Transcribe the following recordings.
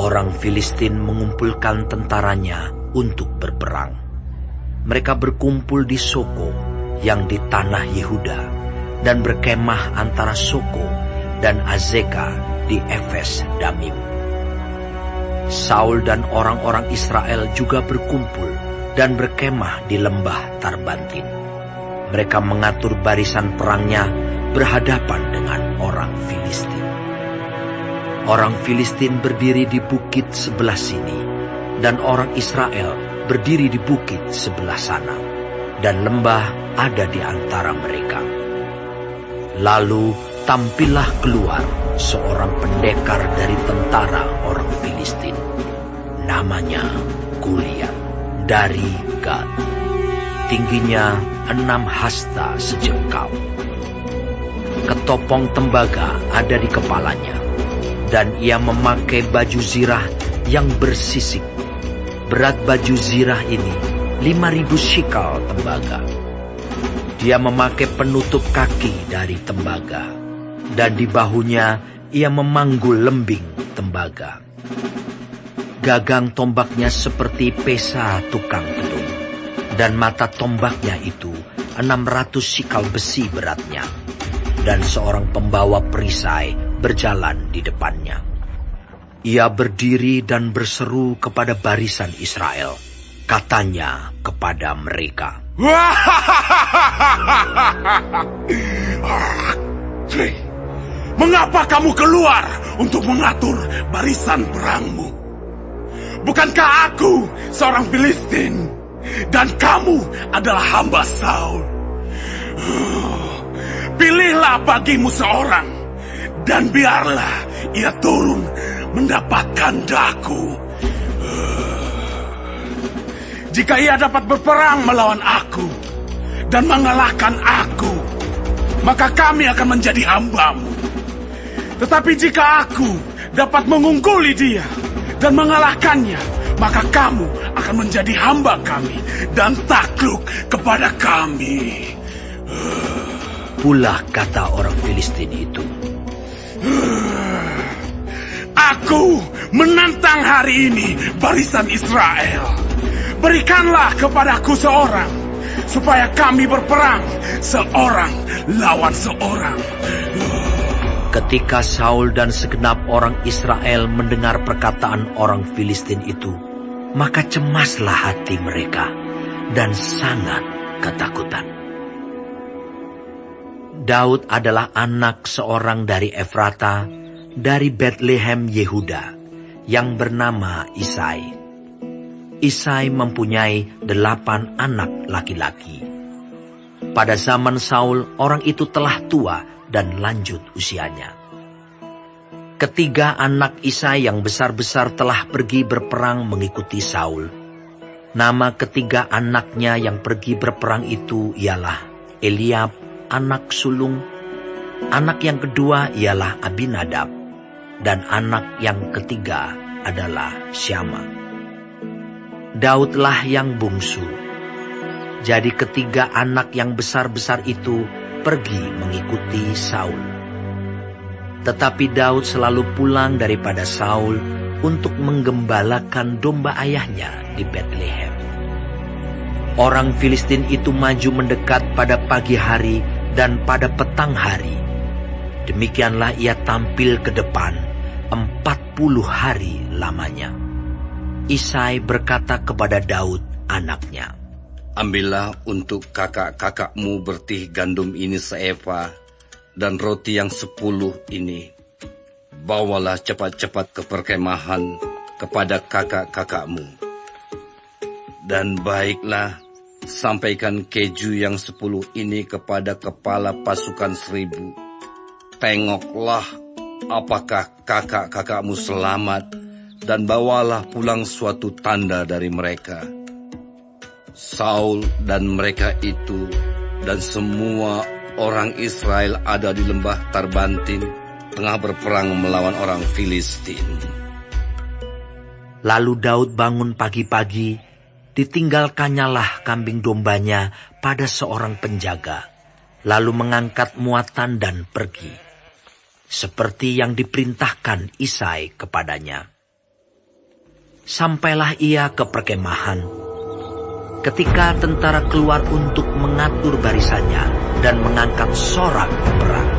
Orang Filistin mengumpulkan tentaranya untuk berperang. Mereka berkumpul di Soko yang di tanah Yehuda dan berkemah antara Soko dan Azeka di Efes Damim. Saul dan orang-orang Israel juga berkumpul dan berkemah di lembah Tarbantin. Mereka mengatur barisan perangnya berhadapan dengan orang Filistin. Orang Filistin berdiri di bukit sebelah sini, dan orang Israel berdiri di bukit sebelah sana, dan lembah ada di antara mereka. Lalu tampillah keluar seorang pendekar dari tentara orang Filistin. Namanya Goliat dari Gad. Tingginya 6 hasta sejengkal. Ketopong tembaga ada di kepalanya, dan ia memakai baju zirah yang bersisik. Berat baju zirah ini 5.000 shikal tembaga. Dia memakai penutup kaki dari tembaga, dan di bahunya ia memanggul lembing tembaga. Gagang tombaknya seperti pesa tukang pedung, dan mata tombaknya itu 600 shikal besi beratnya, dan seorang pembawa perisai berjalan di depannya. Ia berdiri dan berseru kepada barisan Israel. Katanya kepada mereka, "Mengapa kamu keluar untuk mengatur barisan perangmu? Bukankah aku seorang Filistin, dan kamu adalah hamba Saul? Pilihlah bagimu seorang, dan biarlah ia turun mendapatkan daku. Jika ia dapat berperang melawan aku dan mengalahkan aku, maka kami akan menjadi hambamu. Tetapi jika aku dapat mengungguli dia dan mengalahkannya, maka kamu akan menjadi hamba kami dan takluk kepada kami." Pula kata orang Filistin itu, "Aku menantang hari ini barisan Israel. Berikanlah kepadaku seorang, supaya kami berperang seorang lawan seorang." Ketika Saul dan segenap orang Israel mendengar perkataan orang Filistin itu, maka cemaslah hati mereka dan sangat ketakutan. Daud adalah anak seorang dari Efrata, dari Betlehem Yehuda, yang bernama Isai. Isai mempunyai 8 anak laki-laki. Pada zaman Saul, orang itu telah tua dan lanjut usianya. Ketiga anak Isai yang besar-besar telah pergi berperang mengikuti Saul. Nama ketiga anaknya yang pergi berperang itu ialah Eliab, anak sulung. Anak yang kedua ialah Abinadab, dan anak yang ketiga adalah Syama. Daudlah yang bungsu. Jadi ketiga anak yang besar-besar itu pergi mengikuti Saul. Tetapi Daud selalu pulang daripada Saul untuk menggembalakan domba ayahnya di Betlehem. Orang Filistin itu maju mendekat pada pagi hari dan pada petang hari. Demikianlah ia tampil ke depan 40 hari lamanya. Isai berkata kepada Daud anaknya, "Ambillah untuk kakak-kakakmu bertih gandum ini seeva, dan roti yang 10 ini. Bawalah cepat-cepat ke perkemahan kepada kakak-kakakmu. Dan baiklah, sampaikan keju yang 10 ini kepada kepala pasukan 1000. Tengoklah apakah kakak-kakakmu selamat, dan bawalah pulang suatu tanda dari mereka." Saul dan mereka itu dan semua orang Israel ada di lembah Tarbantin, tengah berperang melawan orang Filistin. Lalu Daud bangun pagi-pagi, ditinggalkannyalah kambing dombanya pada seorang penjaga, lalu mengangkat muatan dan pergi, seperti yang diperintahkan Isai kepadanya. Sampailah ia ke perkemahan. Ketika tentara keluar untuk mengatur barisannya dan mengangkat sorak perang,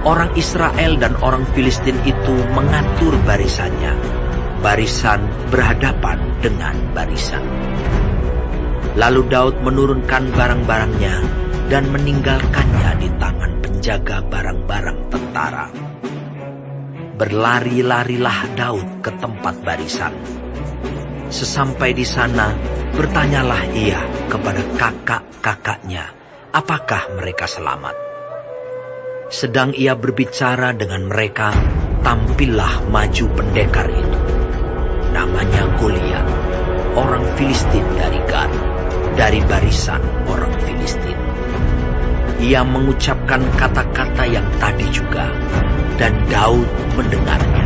orang Israel dan orang Filistin itu mengatur barisannya. Barisan berhadapan dengan barisan. Lalu Daud menurunkan barang-barangnya dan meninggalkannya di tangan penjaga barang-barang tentara. Berlari-larilah Daud ke tempat barisan. Sesampai di sana, bertanyalah ia kepada kakak-kakaknya, apakah mereka selamat. Sedang ia berbicara dengan mereka, tampillah maju pendekar itu. Namanya Goliat, orang Filistin dari Gat, dari barisan orang Filistin. Ia mengucapkan kata-kata yang tadi juga, dan Daud mendengarnya.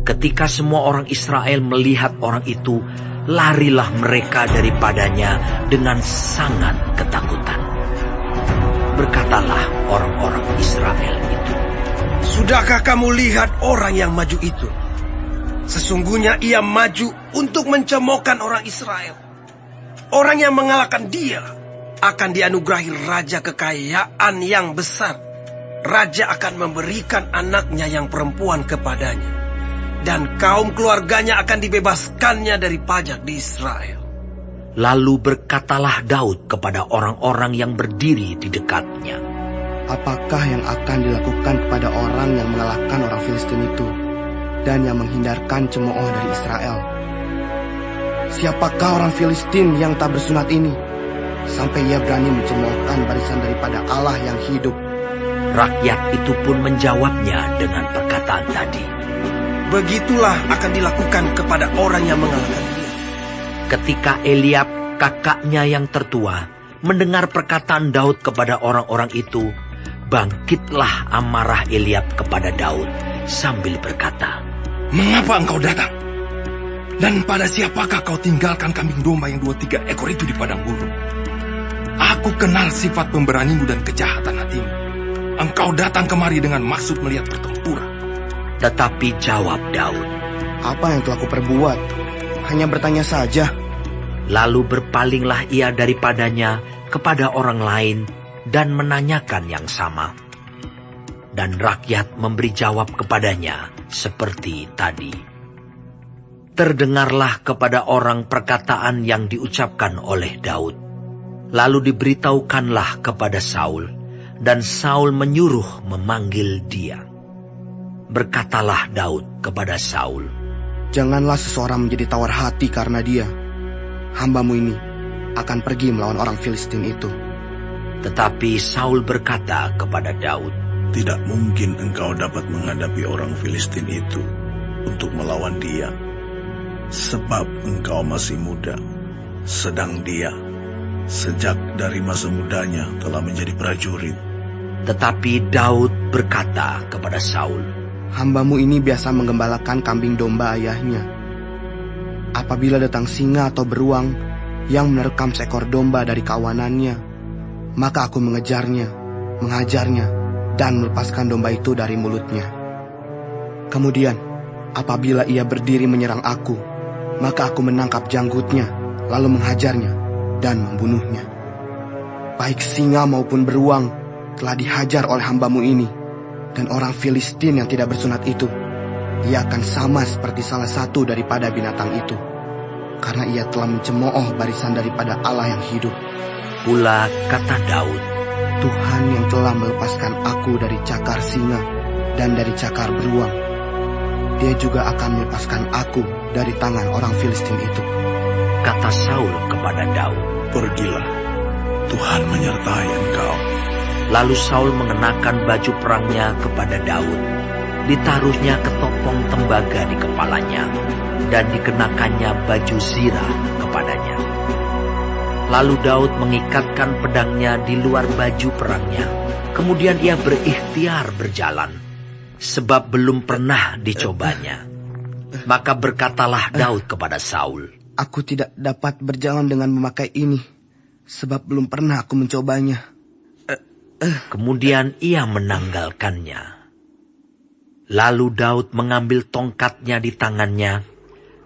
Ketika semua orang Israel melihat orang itu, larilah mereka daripadanya dengan sangat ketakutan. Berkatalah orang-orang Israel itu, "Sudahkah kamu lihat orang yang maju itu? Sesungguhnya ia maju untuk mencemoohkan orang Israel. Orang yang mengalahkan dia akan dianugerahi raja kekayaan yang besar. Raja akan memberikan anaknya yang perempuan kepadanya, dan kaum keluarganya akan dibebaskannya dari pajak di Israel." Lalu berkatalah Daud kepada orang-orang yang berdiri di dekatnya, "Apakah yang akan dilakukan kepada orang yang mengalahkan orang Filistin itu dan yang menghindarkan cemooh dari Israel? Siapakah orang Filistin yang tak bersunat ini, sampai ia berani mencemoohkan barisan daripada Allah yang hidup?" Rakyat itu pun menjawabnya dengan perkataan tadi, "Begitulah akan dilakukan kepada orang yang mengalahkan dia." Ketika Eliab, kakaknya yang tertua, mendengar perkataan Daud kepada orang-orang itu, bangkitlah amarah Eliab kepada Daud sambil berkata, "Mengapa engkau datang? Dan pada siapakah kau tinggalkan kambing domba yang 2-3 ekor itu di padang gurun? Aku kenal sifat pemberanimu dan kejahatan hatimu. Engkau datang kemari dengan maksud melihat pertempuran." Tetapi jawab Daud, "Apa yang telah kuperbuat? Hanya bertanya saja." Lalu berpalinglah ia daripadanya kepada orang lain dan menanyakan yang sama. Dan rakyat memberi jawab kepadanya seperti tadi. Terdengarlah kepada orang perkataan yang diucapkan oleh Daud. Lalu diberitahukanlah kepada Saul, dan Saul menyuruh memanggil dia. Berkatalah Daud kepada Saul, "Janganlah seseorang menjadi tawar hati karena dia. Hambamu ini akan pergi melawan orang Filistin itu." Tetapi Saul berkata kepada Daud, Tidak mungkin engkau dapat menghadapi orang Filistin itu untuk melawan dia, sebab engkau masih muda, sedang dia sejak dari masa mudanya telah menjadi prajurit. Tetapi Daud berkata kepada Saul, "Hambamu ini biasa menggembalakan kambing domba ayahnya. Apabila datang singa atau beruang yang menerkam seekor domba dari kawanannya, maka aku mengejarnya, menghajarnya, dan melepaskan domba itu dari mulutnya. Kemudian, apabila ia berdiri menyerang aku, maka aku menangkap janggutnya, lalu menghajarnya dan membunuhnya. Baik singa maupun beruang telah dihajar oleh hambamu ini, dan orang Filistin yang tidak bersunat itu, ia akan sama seperti salah satu daripada binatang itu, karena ia telah mencemooh barisan daripada Allah yang hidup." Pula kata Daud, "Tuhan yang telah melepaskan aku dari cakar singa dan dari cakar beruang, Dia juga akan melepaskan aku dari tangan orang Filistin itu." Kata Saul kepada Daud, Pergilah, Tuhan menyertai engkau. Lalu Saul mengenakan baju perangnya kepada Daud. Ditaruhnya ketopong tembaga di kepalanya, dan dikenakannya baju zirah kepadanya. Lalu Daud mengikatkan pedangnya di luar baju perangnya. Kemudian ia berikhtiar berjalan, sebab belum pernah dicobanya. Maka berkatalah Daud kepada Saul, "Aku tidak dapat berjalan dengan memakai ini, sebab belum pernah aku mencobanya." Kemudian ia menanggalkannya. Lalu Daud mengambil tongkatnya di tangannya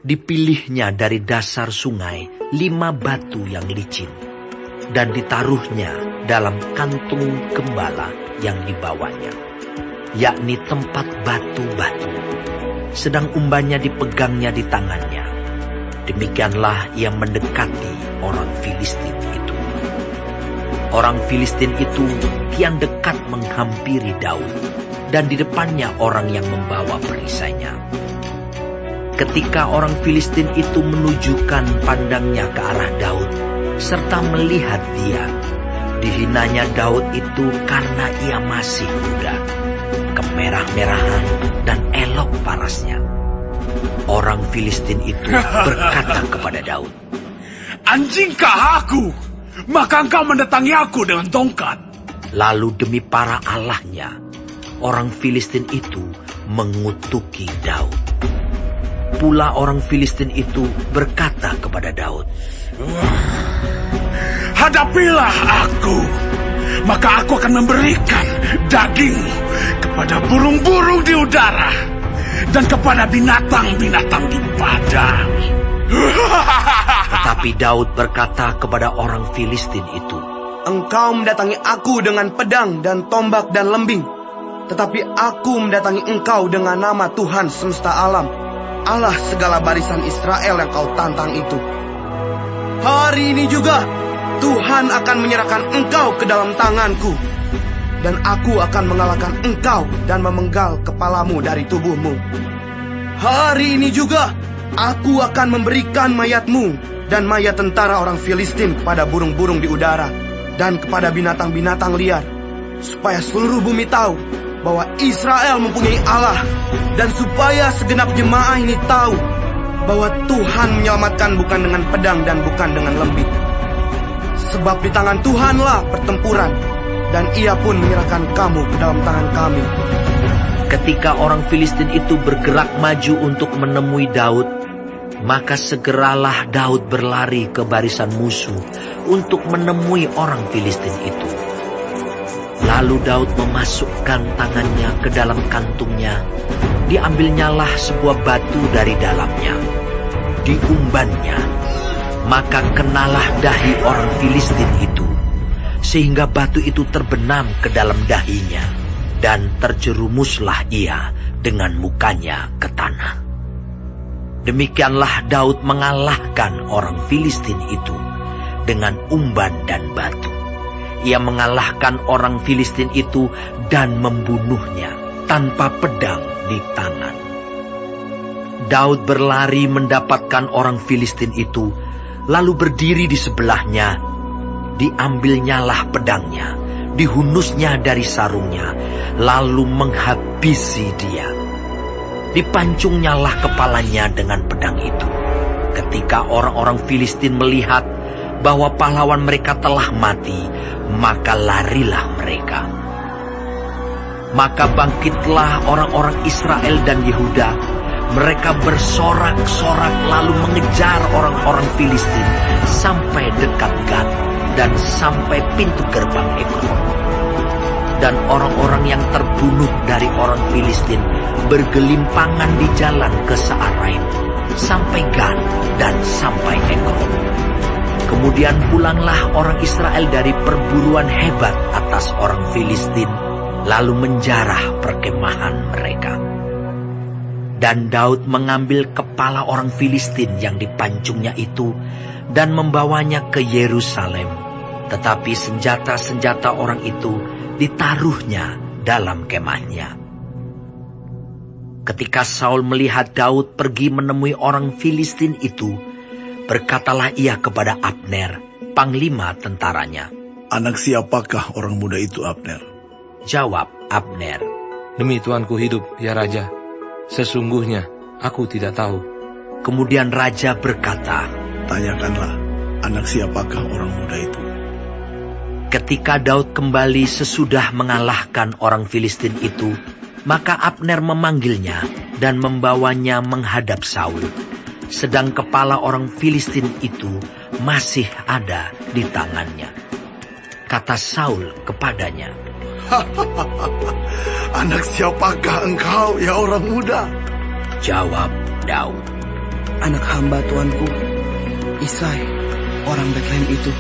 dipilihnya dari dasar sungai 5 batu yang licin, dan ditaruhnya dalam kantung gembala yang dibawanya, yakni tempat batu-batu, sedang umbannya dipegangnya di tangannya. Demikianlah ia mendekati orang Filistin itu. Orang Filistin itu kian dekat menghampiri Daud, dan di depannya orang yang membawa perisainya. Ketika orang Filistin itu menunjukkan pandangnya ke arah Daud, serta melihat dia, dihinanya Daud itu karena ia masih muda, kemerah-merahan dan elok parasnya. Orang Filistin itu berkata kepada Daud, "Anjingkah aku? Maka engkau mendatangi aku dengan tongkat." Lalu demi para allahnya, orang Filistin itu mengutuki Daud. Pula orang Filistin itu berkata kepada Daud, "Hadapilah aku, maka aku akan memberikan dagingmu kepada burung-burung di udara dan kepada binatang-binatang di padang." Tetapi Daud berkata kepada orang Filistin itu, Engkau mendatangi aku dengan pedang dan tombak dan lembing, tetapi aku mendatangi engkau dengan nama Tuhan semesta alam, Allah segala barisan Israel yang kau tantang itu. Hari ini juga Tuhan akan menyerahkan engkau ke dalam tanganku, dan aku akan mengalahkan engkau dan memenggal kepalamu dari tubuhmu. Hari ini juga aku akan memberikan mayatmu dan mayat tentara orang Filistin kepada burung-burung di udara dan kepada binatang-binatang liar, supaya seluruh bumi tahu bahwa Israel mempunyai Allah, dan supaya segenap jemaah ini tahu bahwa Tuhan menyelamatkan bukan dengan pedang dan bukan dengan lembing. Sebab di tangan Tuhanlah pertempuran, dan ia pun menyerahkan kamu ke dalam tangan kami. ketika orang Filistin itu bergerak maju untuk menemui Daud, maka segeralah Daud berlari ke barisan musuh untuk menemui orang Filistin itu. Lalu Daud memasukkan tangannya ke dalam kantungnya, diambilnyalah sebuah batu dari dalamnya, diumbannya, maka kenalah dahi orang Filistin itu, sehingga batu itu terbenam ke dalam dahinya, dan terjerumuslah ia dengan mukanya ke tanah. Demikianlah Daud mengalahkan orang Filistin itu dengan umban dan batu. Ia mengalahkan orang Filistin itu dan membunuhnya tanpa pedang di tangan. Daud berlari mendapatkan orang Filistin itu, lalu berdiri di sebelahnya. Diambilnyalah pedangnya, dihunusnya dari sarungnya, lalu menghabisi dia. Dipancungnyalah kepalanya dengan pedang itu. Ketika orang-orang Filistin melihat bahwa pahlawan mereka telah mati, maka larilah mereka. Maka bangkitlah orang-orang Israel dan Yehuda. Mereka bersorak-sorak lalu mengejar orang-orang Filistin sampai dekat Gat dan sampai pintu gerbang Ekron. Dan orang-orang yang terbunuh dari orang Filistin bergelimpangan di jalan ke Saaraim, sampai Gat dan sampai Ekron. Kemudian pulanglah orang Israel dari perburuan hebat atas orang Filistin, lalu menjarah perkemahan mereka. Dan Daud mengambil kepala orang Filistin yang dipancungnya itu dan membawanya ke Yerusalem. Tetapi senjata-senjata orang itu ditaruhnya dalam kemahnya. Ketika Saul melihat Daud pergi menemui orang Filistin itu, berkatalah ia kepada Abner, panglima tentaranya. Anak siapakah orang muda itu, Abner? Jawab Abner, Demi Tuanku hidup, ya Raja, sesungguhnya aku tidak tahu. Kemudian Raja berkata, Tanyakanlah, anak siapakah orang muda itu? ketika Daud kembali sesudah mengalahkan orang Filistin itu, maka Abner memanggilnya dan membawanya menghadap Saul. Sedang kepala orang Filistin itu masih ada di tangannya. Kata Saul kepadanya, Anak siapakah engkau, ya orang muda? Jawab Daud, anak hamba tuanku, Isai, orang Betlehem itu.